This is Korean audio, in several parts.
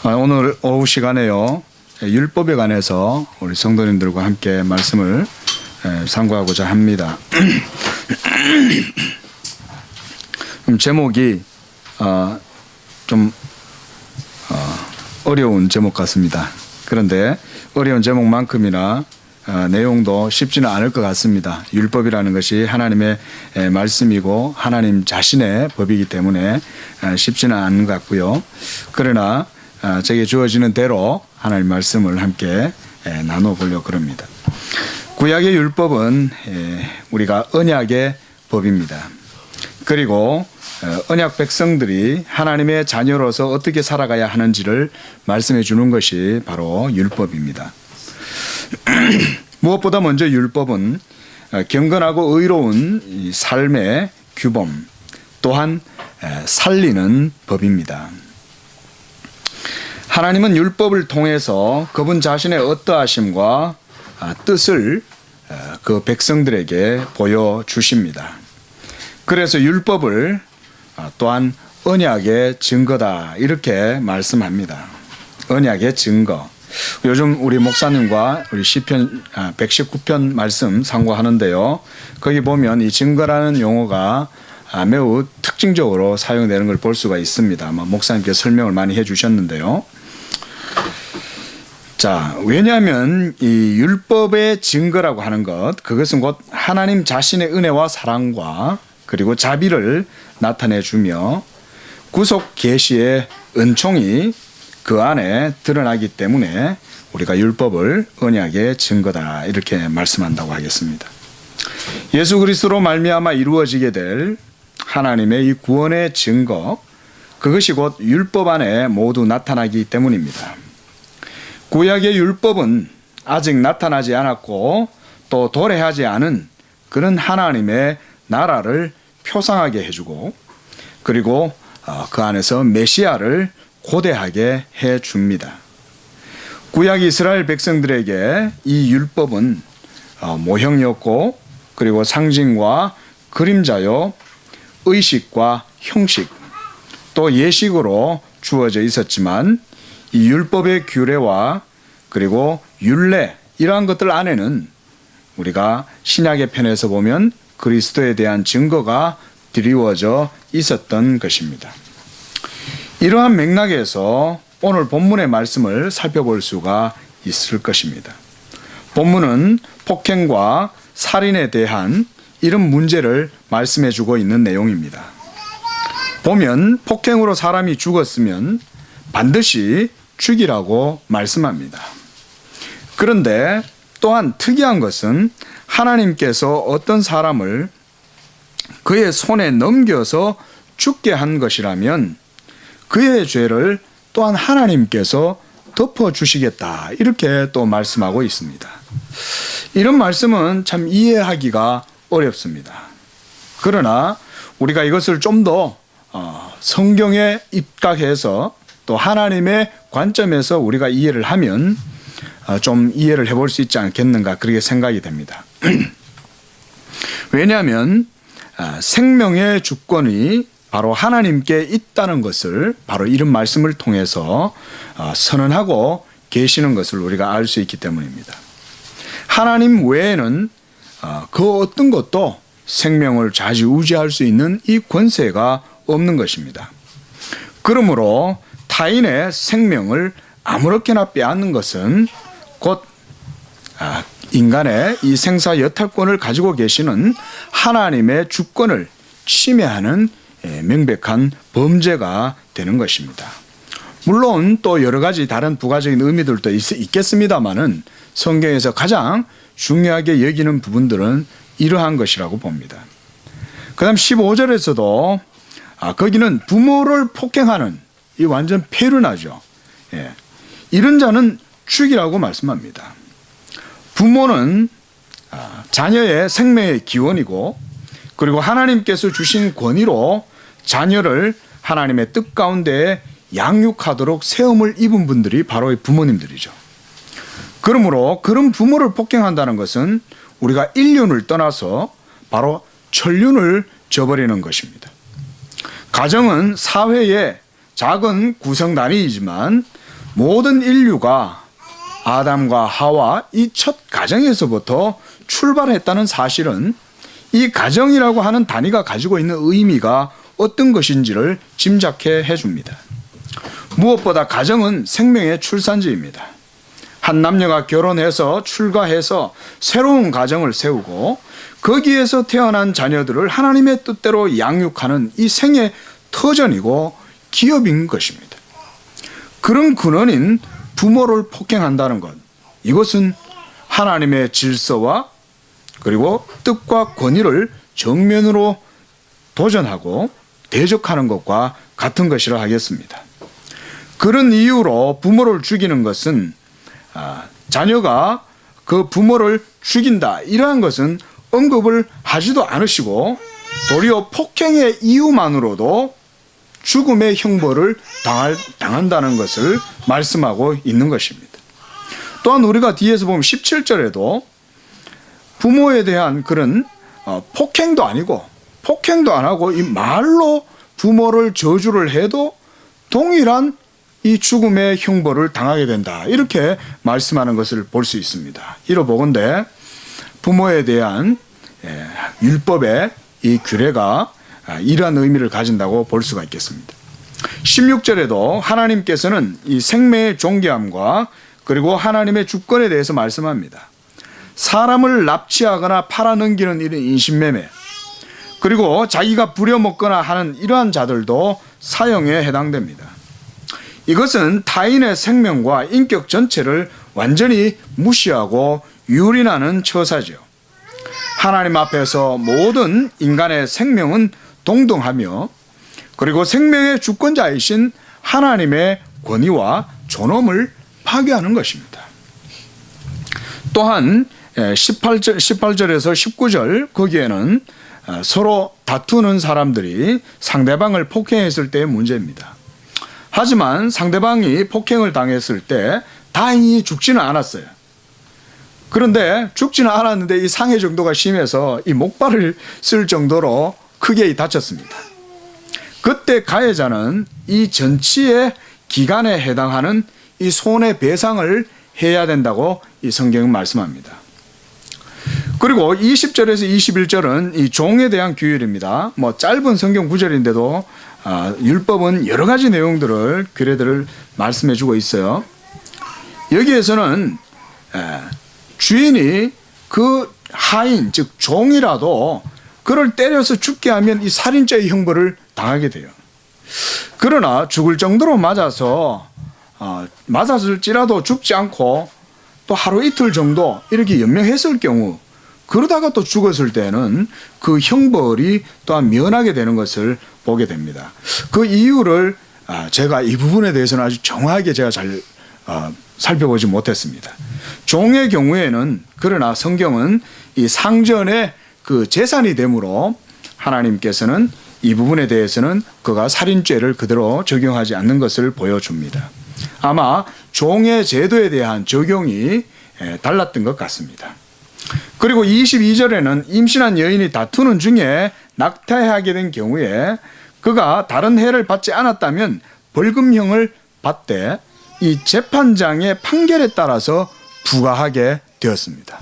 오늘 오후 시간에요, 율법에 관해서 우리 성도님들과 함께 말씀을 상고하고자 합니다. 제목이 좀 어려운 제목 같습니다. 그런데 어려운 제목만큼이나 내용도 쉽지는 않을 것 같습니다. 율법이라는 것이 하나님의 말씀이고 하나님 자신의 법이기 때문에 쉽지는 않은 것 같고요. 그러나 제게 주어지는 대로 하나님 말씀을 함께 나눠보려고 합니다. 구약의 율법은 우리가 언약의 법입니다. 그리고 언약 백성들이 하나님의 자녀로서 어떻게 살아가야 하는지를 말씀해 주는 것이 바로 율법입니다. 무엇보다 먼저 율법은 경건하고 의로운 삶의 규범, 또한 살리는 법입니다. 하나님은 율법을 통해서 그분 자신의 어떠하심과 뜻을 그 백성들에게 보여주십니다. 그래서 율법을 또한 언약의 증거다, 이렇게 말씀합니다. 언약의 증거. 요즘 우리 목사님과 우리 시편 119편 말씀 상고하는데요. 거기 보면 이 증거라는 용어가 매우 특징적으로 사용되는 걸 볼 수가 있습니다. 목사님께서 설명을 많이 해주셨는데요. 자, 왜냐하면 이 율법의 증거라고 하는 것, 그것은 곧 하나님 자신의 은혜와 사랑과 그리고 자비를 나타내 주며 구속 계시의 은총이 그 안에 드러나기 때문에 우리가 율법을 언약의 증거다, 이렇게 말씀한다고 하겠습니다. 예수 그리스도로 말미암아 이루어지게 될 하나님의 이 구원의 증거, 그것이 곧 율법 안에 모두 나타나기 때문입니다. 구약의 율법은 아직 나타나지 않았고 또 도래하지 않은 그런 하나님의 나라를 표상하게 해주고, 그리고 그 안에서 메시아를 고대하게 해줍니다. 구약 이스라엘 백성들에게 이 율법은 모형이었고, 그리고 상징과 그림자요, 의식과 형식, 또 예식으로 주어져 있었지만 이 율법의 규례와 그리고 율례, 이러한 것들 안에는 우리가 신약의 편에서 보면 그리스도에 대한 증거가 드리워져 있었던 것입니다. 이러한 맥락에서 오늘 본문의 말씀을 살펴볼 수가 있을 것입니다. 본문은 폭행과 살인에 대한 이런 문제를 말씀해 주고 있는 내용입니다. 보면 폭행으로 사람이 죽었으면 반드시 죽이라고 말씀합니다. 그런데 또한 특이한 것은 하나님께서 어떤 사람을 그의 손에 넘겨서 죽게 한 것이라면 그의 죄를 또한 하나님께서 덮어주시겠다, 이렇게 또 말씀하고 있습니다. 이런 말씀은 참 이해하기가 어렵습니다. 그러나 우리가 이것을 좀 더 성경에 입각해서 또 하나님의 관점에서 우리가 이해를 하면 좀 이해를 해볼 수 있지 않겠는가, 그렇게 생각이 됩니다. 왜냐하면 생명의 주권이 바로 하나님께 있다는 것을 바로 이런 말씀을 통해서 선언하고 계시는 것을 우리가 알 수 있기 때문입니다. 하나님 외에는 그 어떤 것도 생명을 좌지우지할 수 있는 이 권세가 없는 것입니다. 그러므로 타인의 생명을 아무렇게나 빼앗는 것은 곧 인간의 이 생사 여탈권을 가지고 계시는 하나님의 주권을 침해하는 명백한 범죄가 되는 것입니다. 물론 또 여러 가지 다른 부가적인 의미들도 있겠습니다만은 성경에서 가장 중요하게 여기는 부분들은 이러한 것이라고 봅니다. 그 다음 15절에서도 거기는 부모를 폭행하는, 이 완전 폐륜하죠. 이런 자는 죽이라고 말씀합니다. 부모는 자녀의 생명의 기원이고, 그리고 하나님께서 주신 권위로 자녀를 하나님의 뜻 가운데 양육하도록 세움을 입은 분들이 바로 부모님들이죠. 그러므로 그런 부모를 폭행한다는 것은 우리가 인륜을 떠나서 바로 천륜을 저버리는 것입니다. 가정은 사회의 작은 구성 단위이지만 모든 인류가 아담과 하와 이 첫 가정에서부터 출발했다는 사실은 이 가정이라고 하는 단위가 가지고 있는 의미가 어떤 것인지를 짐작해 해줍니다. 무엇보다 가정은 생명의 출산지입니다. 한 남녀가 결혼해서 출가해서 새로운 가정을 세우고 거기에서 태어난 자녀들을 하나님의 뜻대로 양육하는 이 생의 터전이고 기업인 것입니다. 그런 근원인 부모를 폭행한다는 것, 이것은 하나님의 질서와 그리고 뜻과 권위를 정면으로 도전하고 대적하는 것과 같은 것이라 하겠습니다. 그런 이유로 부모를 죽이는 것은 자녀가 그 부모를 죽인다 이러한 것은 언급을 하지도 않으시고 도리어 폭행의 이유만으로도 죽음의 형벌을 당한다는 것을 말씀하고 있는 것입니다. 또한 우리가 뒤에서 보면 17절에도 부모에 대한 그런 폭행도 아니고 폭행도 안 하고 이 말로 부모를 저주를 해도 동일한 이 죽음의 형벌을 당하게 된다. 이렇게 말씀하는 것을 볼 수 있습니다. 이러보건대 부모에 대한 율법의 이 규례가 이러한 의미를 가진다고 볼 수가 있겠습니다. 16절에도 하나님께서는 이 생명의 존귀함과 그리고 하나님의 주권에 대해서 말씀합니다. 사람을 납치하거나 팔아넘기는 이런 인신매매, 그리고 자기가 부려먹거나 하는 이러한 자들도 사형에 해당됩니다. 이것은 타인의 생명과 인격 전체를 완전히 무시하고 유린하는 처사죠. 하나님 앞에서 모든 인간의 생명은 동등하며 그리고 생명의 주권자이신 하나님의 권위와 존엄을 파괴하는 것입니다. 또한 18절에서 19절 거기에는 서로 다투는 사람들이 상대방을 폭행했을 때의 문제입니다. 하지만 상대방이 폭행을 당했을 때 다행히 죽지는 않았어요. 그런데 죽지는 않았는데 이 상해 정도가 심해서 이 목발을 쓸 정도로 크게 다쳤습니다. 그때 가해자는 이 전치의 기간에 해당하는 이 손해배상을 해야 된다고 이 성경은 말씀합니다. 그리고 20절에서 21절은 이 종에 대한 규율입니다. 짧은 성경 구절인데도 율법은 여러 가지 내용들을 규례들을 말씀해 주고 있어요. 여기에서는 주인이 그 하인 즉 종이라도 그를 때려서 죽게 하면 이 살인죄의 형벌을 당하게 돼요. 그러나 죽을 정도로 맞았을지라도 죽지 않고 또 하루 이틀 정도 이렇게 연명했을 경우 그러다가 또 죽었을 때는 그 형벌이 또한 면하게 되는 것을 보게 됩니다. 그 이유를 제가 이 부분에 대해서는 아주 정확하게 제가 잘 살펴보지 못했습니다. 종의 경우에는 그러나 성경은 이 상전의 그 재산이 되므로 하나님께서는 이 부분에 대해서는 그가 살인죄를 그대로 적용하지 않는 것을 보여줍니다. 아마 종의 제도에 대한 적용이 달랐던 것 같습니다. 그리고 22절에는 임신한 여인이 다투는 중에 낙태하게 된 경우에 그가 다른 해를 받지 않았다면 벌금형을 받되 이 재판장의 판결에 따라서 부과하게 되었습니다.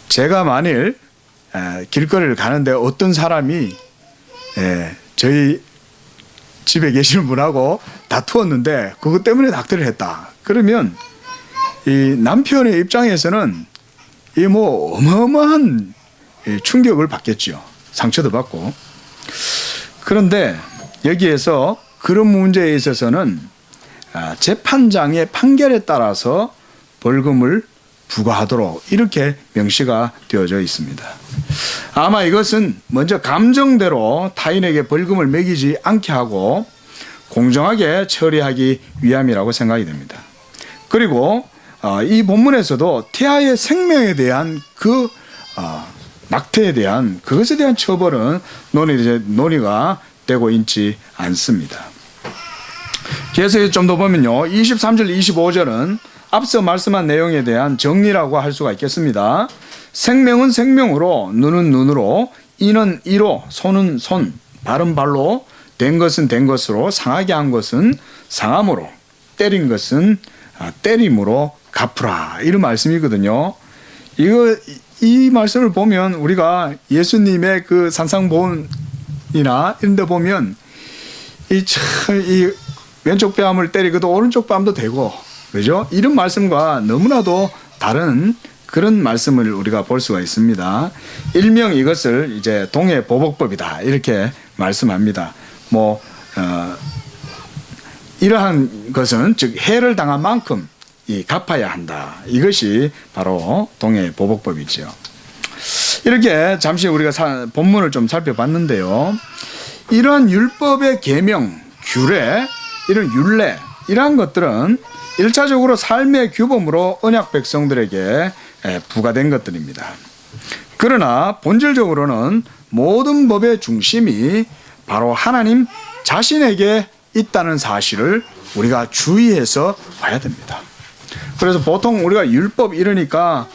제가 만일 길거리를 가는데 어떤 사람이 저희 집에 계시는 분하고 다투었는데 그것 때문에 낙태를 했다. 그러면 이 남편의 입장에서는 이 어마어마한 충격을 받겠죠. 상처도 받고. 그런데 여기에서 그런 문제에 있어서는 재판장의 판결에 따라서 벌금을 부과하도록 이렇게 명시가 되어져 있습니다. 아마 이것은 먼저 감정대로 타인에게 벌금을 매기지 않게 하고 공정하게 처리하기 위함이라고 생각이 됩니다. 그리고 이 본문에서도 태아의 생명에 대한 그 낙태에 대한 그것에 대한 처벌은 논의가 되고 있지 않습니다. 그래서 좀 더 보면요, 23절 25절은 앞서 말씀한 내용에 대한 정리라고 할 수가 있겠습니다. 생명은 생명으로, 눈은 눈으로, 이는 이로, 손은 손, 발은 발로 된 것은 된 것으로, 상하게 한 것은 상함으로, 때린 것은 때림으로 갚으라, 이런 말씀이거든요. 이 말씀을 보면 우리가 예수님의 그 산상보훈이나 이런 데 보면 이 왼쪽 뺨을 때리고도 오른쪽 뺨도 되고, 그죠? 이런 말씀과 너무나도 다른 그런 말씀을 우리가 볼 수가 있습니다. 일명 이것을 이제 동해보복법이다, 이렇게 말씀합니다. 이러한 것은 즉 해를 당한 만큼 갚아야 한다. 이것이 바로 동해보복법이죠. 이렇게 잠시 우리가 본문을 좀 살펴봤는데요. 이러한 율법의 계명, 규례, 이런 율례, 이러한 것들은 1차적으로 삶의 규범으로 언약 백성들에게 부과된 것들입니다. 그러나 본질적으로는 모든 법의 중심이 바로 하나님 자신에게 있다는 사실을 우리가 주의해서 봐야 됩니다. 그래서 보통 우리가 율법 이러니까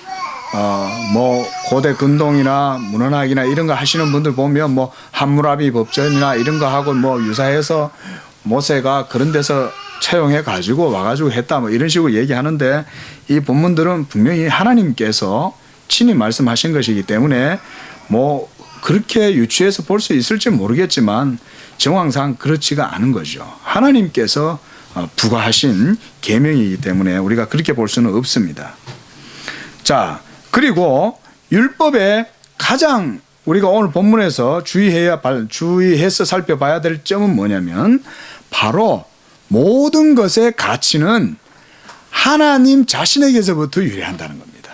고대 근동이나 문헌학이나 이런 거 하시는 분들 보면 함무라비 법전이나 이런 거 하고 유사해서 모세가 그런 데서 채용해 가지고 와가지고 했다, 이런 식으로 얘기하는데, 이 본문들은 분명히 하나님께서 친히 말씀하신 것이기 때문에 그렇게 유추해서 볼 수 있을지 모르겠지만 정황상 그렇지가 않은 거죠. 하나님께서 부과하신 계명이기 때문에 우리가 그렇게 볼 수는 없습니다. 그리고 율법의 가장 우리가 오늘 본문에서 주의해서 살펴봐야 될 점은 뭐냐면, 바로 모든 것의 가치는 하나님 자신에게서부터 유래한다는 겁니다.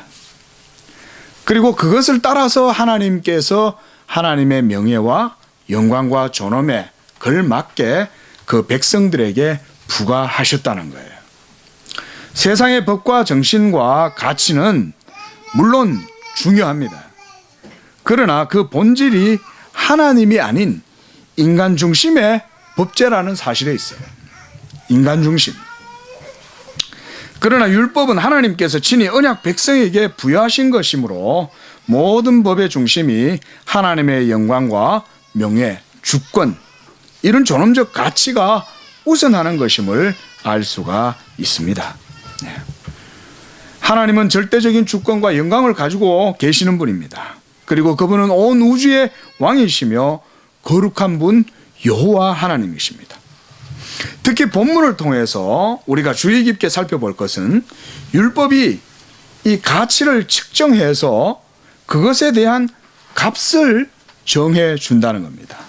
그리고 그것을 따라서 하나님께서 하나님의 명예와 영광과 존엄에 걸맞게 그 백성들에게 부과하셨다는 거예요. 세상의 법과 정신과 가치는 물론 중요합니다. 그러나 그 본질이 하나님이 아닌 인간 중심의 법제라는 사실에 있어요. 인간 중심. 그러나 율법은 하나님께서 친히 언약 백성에게 부여하신 것이므로 모든 법의 중심이 하나님의 영광과 명예, 주권, 이런 존엄적 가치가 우선하는 것임을 알 수가 있습니다. 하나님은 절대적인 주권과 영광을 가지고 계시는 분입니다. 그리고 그분은 온 우주의 왕이시며 거룩한 분 여호와 하나님이십니다. 특히 본문을 통해서 우리가 주의 깊게 살펴볼 것은 율법이 이 가치를 측정해서 그것에 대한 값을 정해 준다는 겁니다.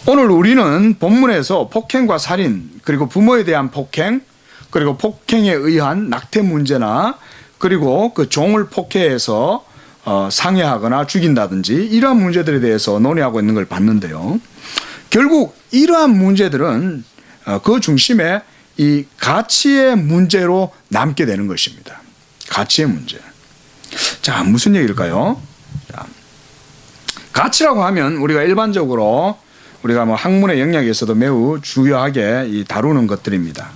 오늘 우리는 본문에서 폭행과 살인, 그리고 부모에 대한 폭행, 그리고 폭행에 의한 낙태 문제나, 그리고 그 종을 폭행해서 상해하거나 죽인다든지 이러한 문제들에 대해서 논의하고 있는 걸 봤는데요. 결국 이러한 문제들은 그 중심에 이 가치의 문제로 남게 되는 것입니다. 가치의 문제. 자, 무슨 얘기일까요? 가치라고 하면 우리가 일반적으로 우리가 학문의 영역에서도 매우 중요하게 다루는 것들입니다.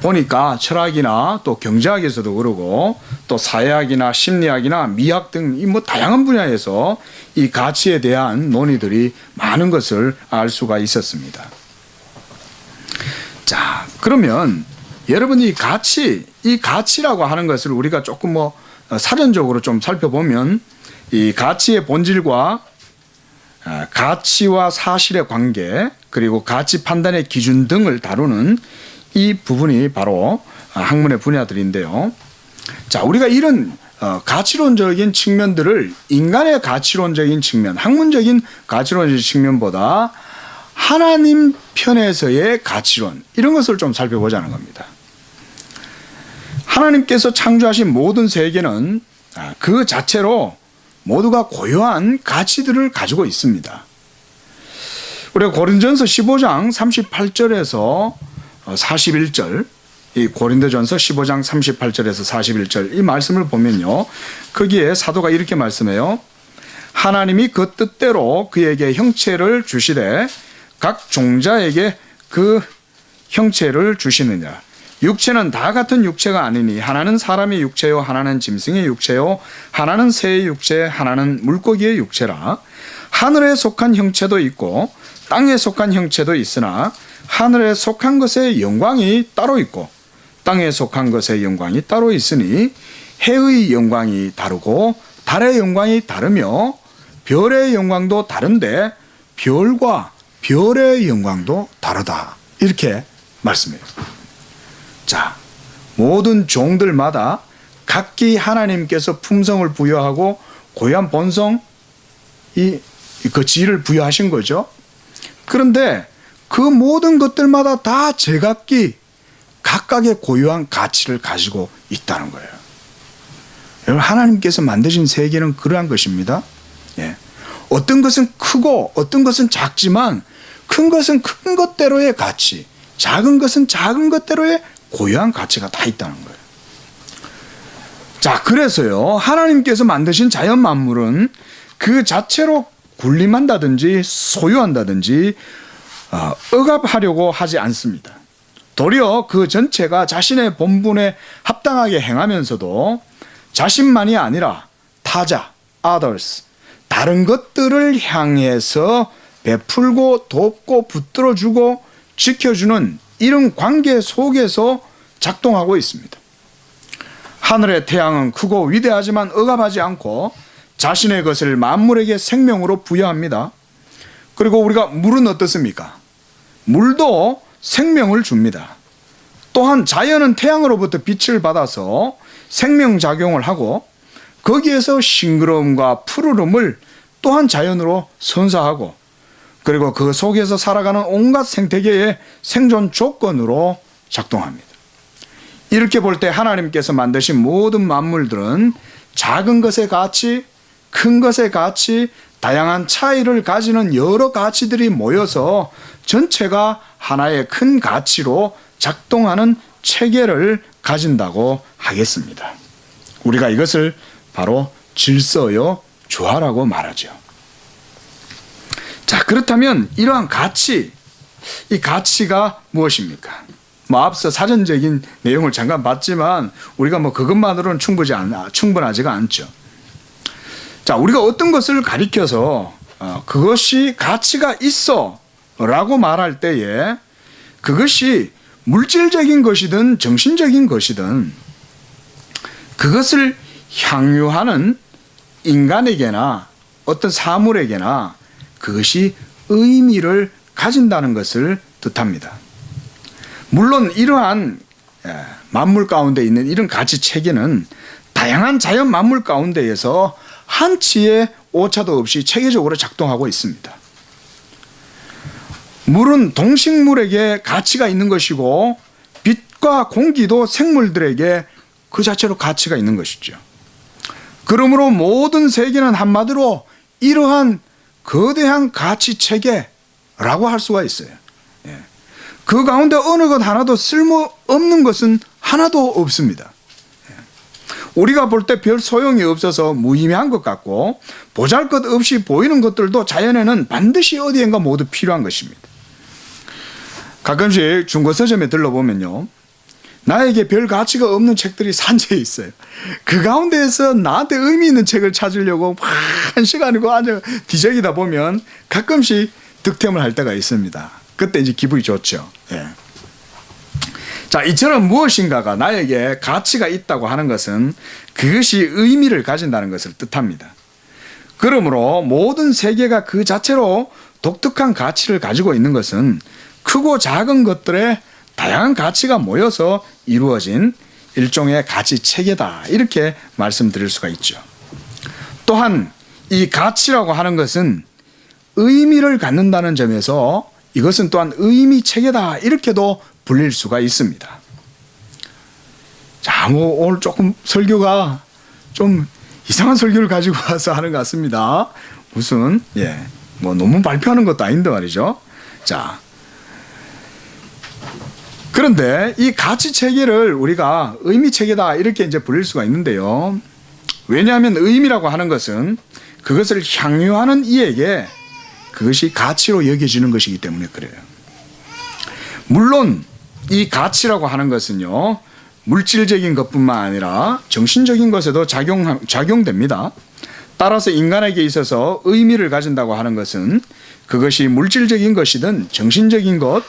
보니까 철학이나 또 경제학에서도 그러고 또 사회학이나 심리학이나 미학 등 다양한 분야에서 이 가치에 대한 논의들이 많은 것을 알 수가 있었습니다. 자, 그러면 여러분 이 가치라고 하는 것을 우리가 조금 사전적으로 좀 살펴보면, 이 가치의 본질과 가치와 사실의 관계, 그리고 가치 판단의 기준 등을 다루는 이 부분이 바로 학문의 분야들인데요. 자, 우리가 이런 가치론적인 측면들을 인간의 가치론적인 측면, 학문적인 가치론적인 측면보다 하나님 편에서의 가치론, 이런 것을 좀 살펴보자는 겁니다. 하나님께서 창조하신 모든 세계는 그 자체로 모두가 고유한 가치들을 가지고 있습니다. 우리가 고린도전서 15장 38절에서 41절, 이 고린도전서 15장 38절에서 41절 이 말씀을 보면요, 거기에 사도가 이렇게 말씀해요. 하나님이 그 뜻대로 그에게 형체를 주시되 각 종자에게 그 형체를 주시느냐. 육체는 다 같은 육체가 아니니 하나는 사람의 육체요 하나는 짐승의 육체요 하나는 새의 육체 하나는 물고기의 육체라. 하늘에 속한 형체도 있고 땅에 속한 형체도 있으나 하늘에 속한 것의 영광이 따로 있고 땅에 속한 것의 영광이 따로 있으니 해의 영광이 다르고 달의 영광이 다르며 별의 영광도 다른데 별과 별의 영광도 다르다. 이렇게 말씀해요. 자, 모든 종들마다 각기 하나님께서 품성을 부여하고 고유한 본성, 그 지혜를 부여하신 거죠. 그런데 그 모든 것들마다 다 제각기 각각의 고유한 가치를 가지고 있다는 거예요. 여러분, 하나님께서 만드신 세계는 그러한 것입니다. 예. 어떤 것은 크고 어떤 것은 작지만 큰 것은 큰 것대로의 가치, 작은 것은 작은 것대로의 고유한 가치가 다 있다는 거예요. 자, 그래서요, 하나님께서 만드신 자연 만물은 그 자체로 군림한다든지 소유한다든지 억압하려고 하지 않습니다. 도리어 그 전체가 자신의 본분에 합당하게 행하면서도 자신만이 아니라 타자, others, 다른 것들을 향해서 베풀고 돕고 붙들어주고 지켜주는 이런 관계 속에서 작동하고 있습니다. 하늘의 태양은 크고 위대하지만 억압하지 않고 자신의 것을 만물에게 생명으로 부여합니다. 그리고 우리가 물은 어떻습니까? 물도 생명을 줍니다. 또한 자연은 태양으로부터 빛을 받아서 생명작용을 하고 거기에서 싱그러움과 푸르름을 또한 자연으로 선사하고 그리고 그 속에서 살아가는 온갖 생태계의 생존 조건으로 작동합니다. 이렇게 볼 때 하나님께서 만드신 모든 만물들은 작은 것의 가치, 큰 것의 가치, 다양한 차이를 가지는 여러 가치들이 모여서 전체가 하나의 큰 가치로 작동하는 체계를 가진다고 하겠습니다. 우리가 이것을 바로 질서요 조화라고 말하죠. 자, 그렇다면 이러한 가치, 이 가치가 무엇입니까? 앞서 사전적인 내용을 잠깐 봤지만 우리가 그것만으로는 충분하지가 않죠. 자, 우리가 어떤 것을 가리켜서 그것이 가치가 있어 라고 말할 때에 그것이 물질적인 것이든 정신적인 것이든 그것을 향유하는 인간에게나 어떤 사물에게나 그것이 의미를 가진다는 것을 뜻합니다. 물론 이러한 만물 가운데 있는 이런 가치 체계는 다양한 자연 만물 가운데에서 한치의 오차도 없이 체계적으로 작동하고 있습니다. 물은 동식물에게 가치가 있는 것이고 빛과 공기도 생물들에게 그 자체로 가치가 있는 것이죠. 그러므로 모든 세계는 한마디로 이러한 거대한 가치 체계라고 할 수가 있어요. 그 가운데 어느 것 하나도 쓸모없는 것은 하나도 없습니다. 우리가 볼 때 별 소용이 없어서 무의미한 것 같고 보잘것없이 보이는 것들도 자연에는 반드시 어디엔가 모두 필요한 것입니다. 가끔씩 중고 서점에 들러보면요, 나에게 별 가치가 없는 책들이 산재해 있어요. 그 가운데에서 나한테 의미 있는 책을 찾으려고 한 시간이고 아주 뒤적이다 보면 가끔씩 득템을 할 때가 있습니다. 그때 이제 기분이 좋죠. 예. 자, 이처럼 무엇인가가 나에게 가치가 있다고 하는 것은 그것이 의미를 가진다는 것을 뜻합니다. 그러므로 모든 세계가 그 자체로 독특한 가치를 가지고 있는 것은 크고 작은 것들의 다양한 가치가 모여서 이루어진 일종의 가치 체계다, 이렇게 말씀드릴 수가 있죠. 또한 이 가치라고 하는 것은 의미를 갖는다는 점에서 이것은 또한 의미 체계다, 이렇게도 불릴 수가 있습니다. 자, 오늘 조금 설교가 좀 이상한 설교를 가지고 와서 하는 것 같습니다. 무슨 논문 발표하는 것도 아닌데 말이죠. 자, 그런데 이 가치 체계를 우리가 의미 체계다, 이렇게 이제 불릴 수가 있는데요. 왜냐하면 의미라고 하는 것은 그것을 향유하는 이에게 그것이 가치로 여겨지는 것이기 때문에 그래요. 물론 이 가치라고 하는 것은요, 물질적인 것뿐만 아니라 정신적인 것에도 작용됩니다. 따라서 인간에게 있어서 의미를 가진다고 하는 것은 그것이 물질적인 것이든 정신적인 것,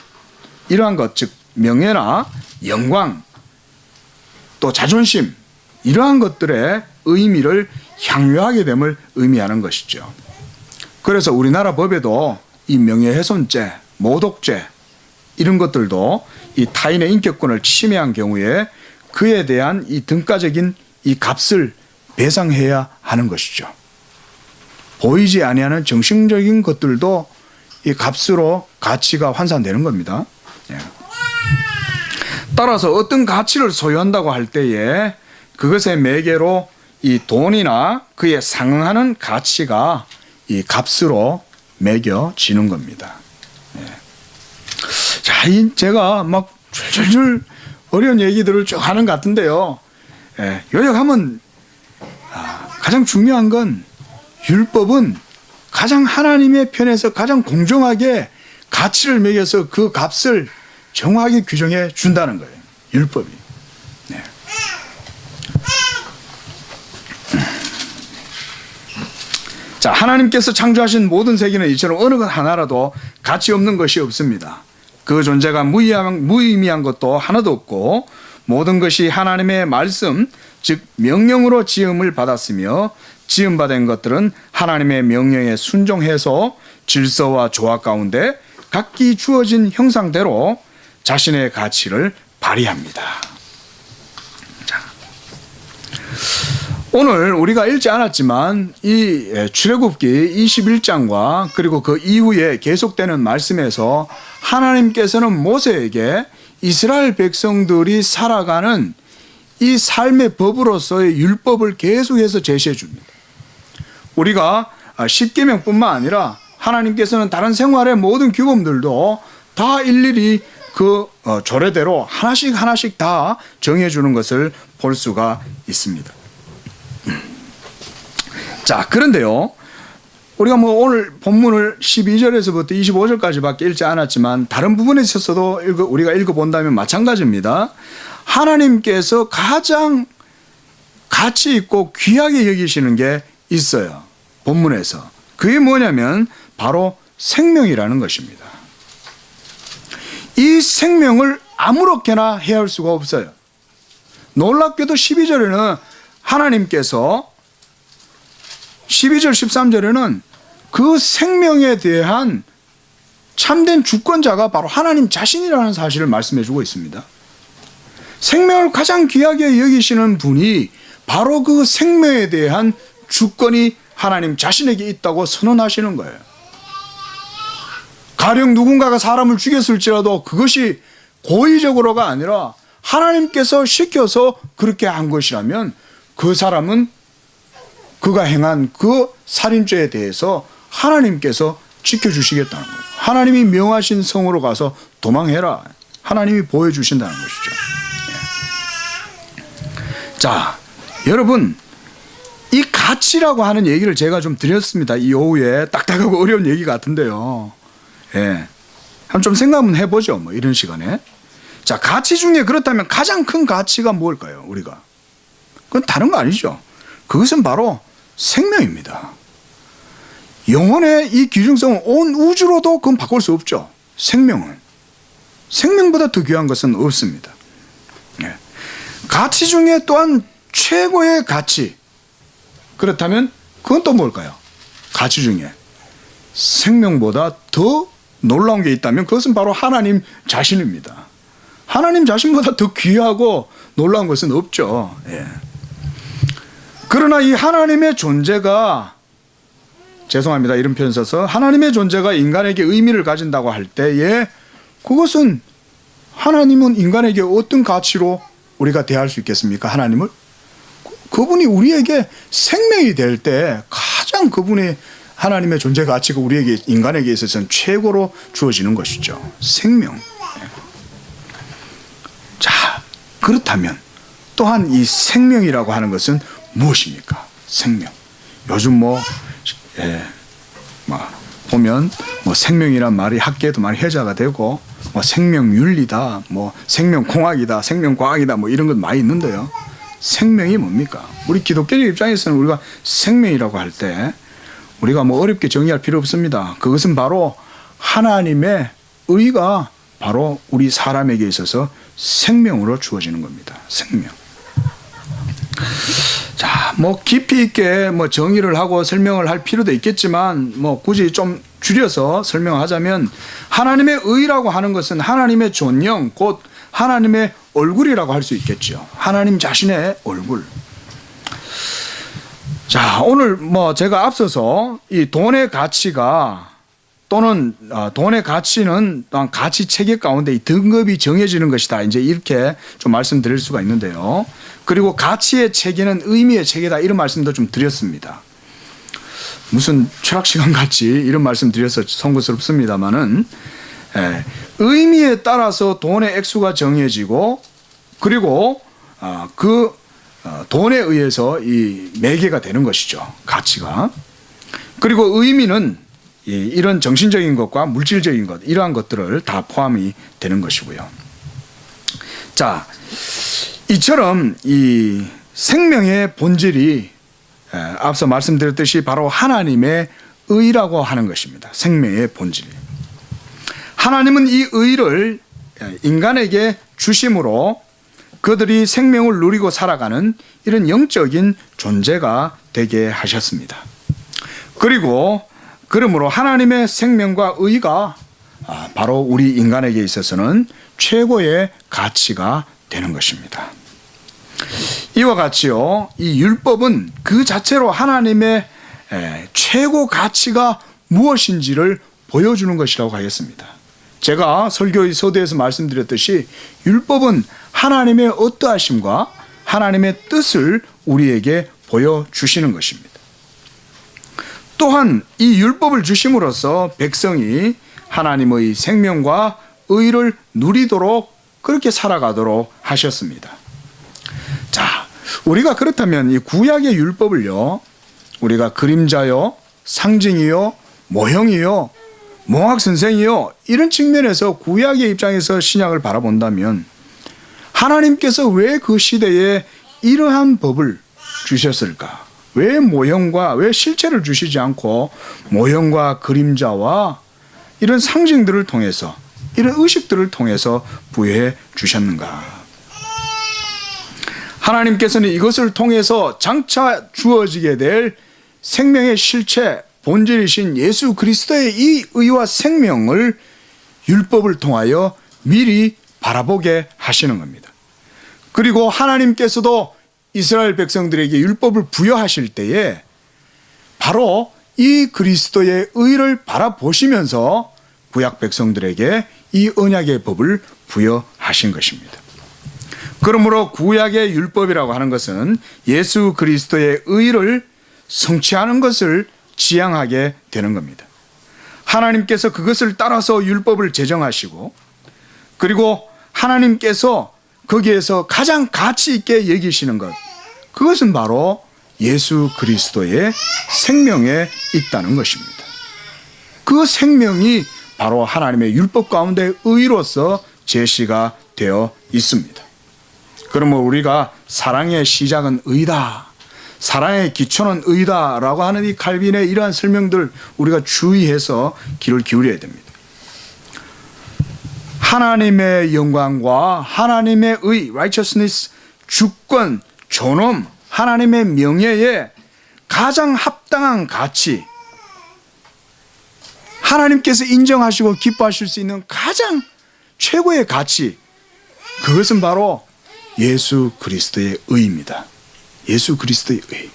이러한 것, 즉 명예나 영광, 또 자존심, 이러한 것들의 의미를 향유하게 됨을 의미하는 것이죠. 그래서 우리나라 법에도 이 명예훼손죄, 모독죄, 이런 것들도 이 타인의 인격권을 침해한 경우에 그에 대한 이 등가적인 이 값을 배상해야 하는 것이죠. 보이지 아니하는 정신적인 것들도 이 값으로 가치가 환산되는 겁니다. 예. 따라서 어떤 가치를 소유한다고 할 때에 그것의 매개로 이 돈이나 그에 상응하는 가치가 이 값으로 매겨지는 겁니다. 예. 자, 제가 막 줄줄줄 어려운 얘기들을 쭉 하는 것 같은데요. 예. 요약하면 가장 중요한 건 율법은 가장 하나님의 편에서 가장 공정하게 가치를 매겨서 그 값을 정확하게 규정해 준다는 거예요. 율법이. 네. 자, 하나님께서 창조하신 모든 세계는 이처럼 어느 것 하나라도 가치 없는 것이 없습니다. 그 존재가 무의미한 것도 하나도 없고 모든 것이 하나님의 말씀, 즉 명령으로 지음을 받았으며 지음받은 것들은 하나님의 명령에 순종해서 질서와 조화 가운데 각기 주어진 형상대로 자신의 가치를 발휘합니다. 자, 오늘 우리가 읽지 않았지만 이 출애굽기 21장과 그리고 그 이후에 계속되는 말씀에서 하나님께서는 모세에게 이스라엘 백성들이 살아가는 이 삶의 법으로서의 율법을 계속해서 제시해 줍니다. 우리가 십계명뿐만 아니라 하나님께서는 다른 생활의 모든 규범들도 다 일일이 그 조례대로 하나씩 다 정해주는 것을 볼 수가 있습니다. 자, 그런데요, 우리가 오늘 본문을 12절에서부터 25절까지밖에 읽지 않았지만 다른 부분에 있어서도 우리가 읽어본다면 마찬가지입니다. 하나님께서 가장 가치 있고 귀하게 여기시는 게 있어요. 본문에서. 그게 뭐냐면 바로 생명이라는 것입니다. 이 생명을 아무렇게나 해할 수가 없어요. 놀랍게도 12절에는 하나님께서 12절 13절에는 그 생명에 대한 참된 주권자가 바로 하나님 자신이라는 사실을 말씀해 주고 있습니다. 생명을 가장 귀하게 여기시는 분이 바로 그 생명에 대한 주권이 하나님 자신에게 있다고 선언하시는 거예요. 가령 누군가가 사람을 죽였을지라도 그것이 고의적으로가 아니라 하나님께서 시켜서 그렇게 한 것이라면 그 사람은 그가 행한 그 살인죄에 대해서 하나님께서 지켜주시겠다는 거예요. 하나님이 명하신 성으로 가서 도망해라. 하나님이 보여주신다는 것이죠. 자, 여러분, 이 가치라고 하는 얘기를 제가 좀 드렸습니다. 이 오후에 딱딱하고 어려운 얘기 같은데요. 예. 한번 좀 생각 한번 해보죠. 이런 시간에. 자, 가치 중에 그렇다면 가장 큰 가치가 뭘까요? 우리가. 그건 다른 거 아니죠. 그것은 바로 생명입니다. 영혼의 이 귀중성은 온 우주로도 그건 바꿀 수 없죠. 생명은. 생명보다 더 귀한 것은 없습니다. 예. 가치 중에 또한 최고의 가치. 그렇다면 그건 또 뭘까요? 가치 중에 생명보다 더 놀라운 게 있다면 그것은 바로 하나님 자신입니다. 하나님 자신보다 더 귀하고 놀라운 것은 없죠. 예. 그러나 이 하나님의 존재가, 죄송합니다, 이런 표현 써서, 하나님의 존재가 인간에게 의미를 가진다고 할 때에 그것은, 하나님은 인간에게 어떤 가치로 우리가 대할 수 있겠습니까? 하나님을? 그분이 우리에게 생명이 될 때 가장 그분의 하나님의 존재 가치가 우리에게, 인간에게 있어서는 최고로 주어지는 것이죠. 생명. 자, 그렇다면 또한 이 생명이라고 하는 것은 무엇입니까? 생명. 요즘 보면 뭐 생명이란 말이 학계에도 많이 회자가 되고 뭐 생명윤리다, 뭐 생명공학이다, 생명과학이다, 뭐 이런 것 많이 있는데요. 생명이 뭡니까? 우리 기독교적 입장에서는 우리가 생명이라고 할 때 우리가 뭐 어렵게 정의할 필요 없습니다. 그것은 바로 하나님의 의가 바로 우리 사람에게 있어서 생명으로 주어지는 겁니다. 생명. 자, 뭐 깊이 있게 뭐 정의를 하고 설명을 할 필요도 있겠지만 뭐 굳이 좀 줄여서 설명하자면 하나님의 의라고 하는 것은 하나님의 존영, 곧 하나님의 얼굴이라고 할 수 있겠죠. 하나님 자신의 얼굴. 자, 오늘 뭐 제가 앞서서 이 돈의 가치가 또는 돈의 가치는 또한 가치 체계 가운데 이 등급이 정해지는 것이다. 이제 이렇게 좀 말씀드릴 수가 있는데요. 그리고 가치의 체계는 의미의 체계다. 이런 말씀도 좀 드렸습니다. 무슨 철학 시간 같이 이런 말씀 드려서 송구스럽습니다만은 의미에 따라서 돈의 액수가 정해지고 그리고 그 돈에 의해서 이 매개가 되는 것이죠. 가치가. 그리고 의미는 이런 정신적인 것과 물질적인 것, 이러한 것들을 다 포함이 되는 것이고요. 자, 이처럼 이 생명의 본질이 앞서 말씀드렸듯이 바로 하나님의 의라고 하는 것입니다. 생명의 본질. 하나님은 이 의를 인간에게 주심으로 그들이 생명을 누리고 살아가는 이런 영적인 존재가 되게 하셨습니다. 그리고 그러므로 하나님의 생명과 의가 바로 우리 인간에게 있어서는 최고의 가치가 되는 것입니다. 이와 같이요, 이 율법은 그 자체로 하나님의 최고 가치가 무엇인지를 보여주는 것이라고 하겠습니다. 제가 설교의 서두에서 말씀드렸듯이 율법은 하나님의 어떠하심과 하나님의 뜻을 우리에게 보여주시는 것입니다. 또한 이 율법을 주심으로써 백성이 하나님의 생명과 의를 누리도록 그렇게 살아가도록 하셨습니다. 자, 우리가 그렇다면 이 구약의 율법을요, 우리가 그림자요, 상징이요, 모형이요, 몽학선생이요, 이런 측면에서 구약의 입장에서 신약을 바라본다면 하나님께서 왜 그 시대에 이러한 법을 주셨을까? 왜 모형과 왜 실체를 주시지 않고 모형과 그림자와 이런 상징들을 통해서 이런 의식들을 통해서 부여해 주셨는가? 하나님께서는 이것을 통해서 장차 주어지게 될 생명의 실체, 본질이신 예수 그리스도의 이 의와 생명을 율법을 통하여 미리 바라보게 하시는 겁니다. 그리고 하나님께서도 이스라엘 백성들에게 율법을 부여하실 때에 바로 이 그리스도의 의를 바라보시면서 구약 백성들에게 이 언약의 법을 부여하신 것입니다. 그러므로 구약의 율법이라고 하는 것은 예수 그리스도의 의를 성취하는 것을 지향하게 되는 겁니다. 하나님께서 그것을 따라서 율법을 제정하시고 그리고 하나님께서 거기에서 가장 가치 있게 여기시는 것, 그것은 바로 예수 그리스도의 생명에 있다는 것입니다. 그 생명이 바로 하나님의 율법 가운데 의로서 제시가 되어 있습니다. 그러면 우리가 사랑의 시작은 의다, 사랑의 기초는 의다라고 하는 이 칼빈의 이러한 설명들 우리가 주의해서 귀를 기울여야 됩니다. 하나님의 영광과 하나님의 의, righteousness, 주권, 존엄, 하나님의 명예에 가장 합당한 가치, 하나님께서 인정하시고 기뻐하실 수 있는 가장 최고의 가치, 그것은 바로 예수 그리스도의 의입니다. 예수 그리스도의 의.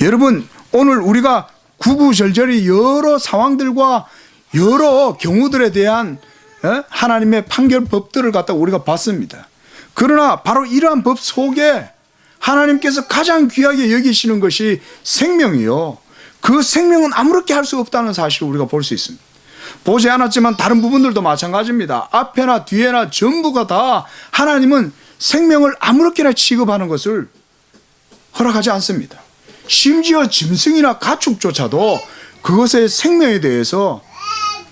여러분, 오늘 우리가 구구절절히 여러 상황들과 여러 경우들에 대한 하나님의 판결법들을 갖다 우리가 봤습니다. 그러나 바로 이러한 법 속에 하나님께서 가장 귀하게 여기시는 것이 생명이요, 그 생명은 아무렇게 할 수 없다는 사실을 우리가 볼 수 있습니다. 보지 않았지만 다른 부분들도 마찬가지입니다. 앞에나 뒤에나 전부가 다 하나님은 생명을 아무렇게나 취급하는 것을 허락하지 않습니다. 심지어 짐승이나 가축조차도 그것의 생명에 대해서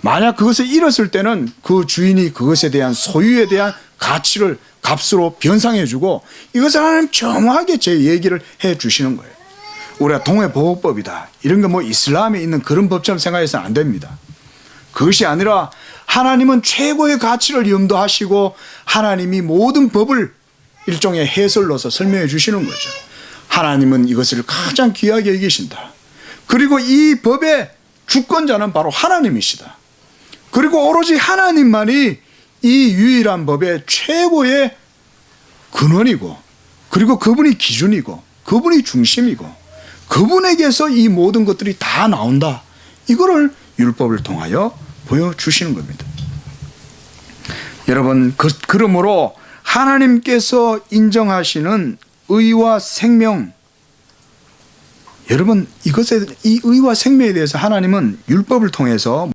만약 그것을 잃었을 때는 그 주인이 그것에 대한 소유에 대한 가치를 값으로 변상해주고 이것을 하나님 정확하게 제 얘기를 해 주시는 거예요. 우리가 동해보호법이다 이런 거 뭐 이슬람에 있는 그런 법처럼 생각해서는 안 됩니다. 그것이 아니라 하나님은 최고의 가치를 염두하시고 하나님이 모든 법을 일종의 해설로서 설명해 주시는 거죠. 하나님은 이것을 가장 귀하게 여기신다. 그리고 이 법의 주권자는 바로 하나님이시다. 그리고 오로지 하나님만이 이 유일한 법의 최고의 근원이고 그리고 그분이 기준이고 그분이 중심이고 그분에게서 이 모든 것들이 다 나온다. 이거를 율법을 통하여 보여주시는 겁니다. 여러분 그러므로 하나님께서 인정하시는 의와 생명, 여러분 이 의와 생명에 대해서 하나님은 율법을 통해서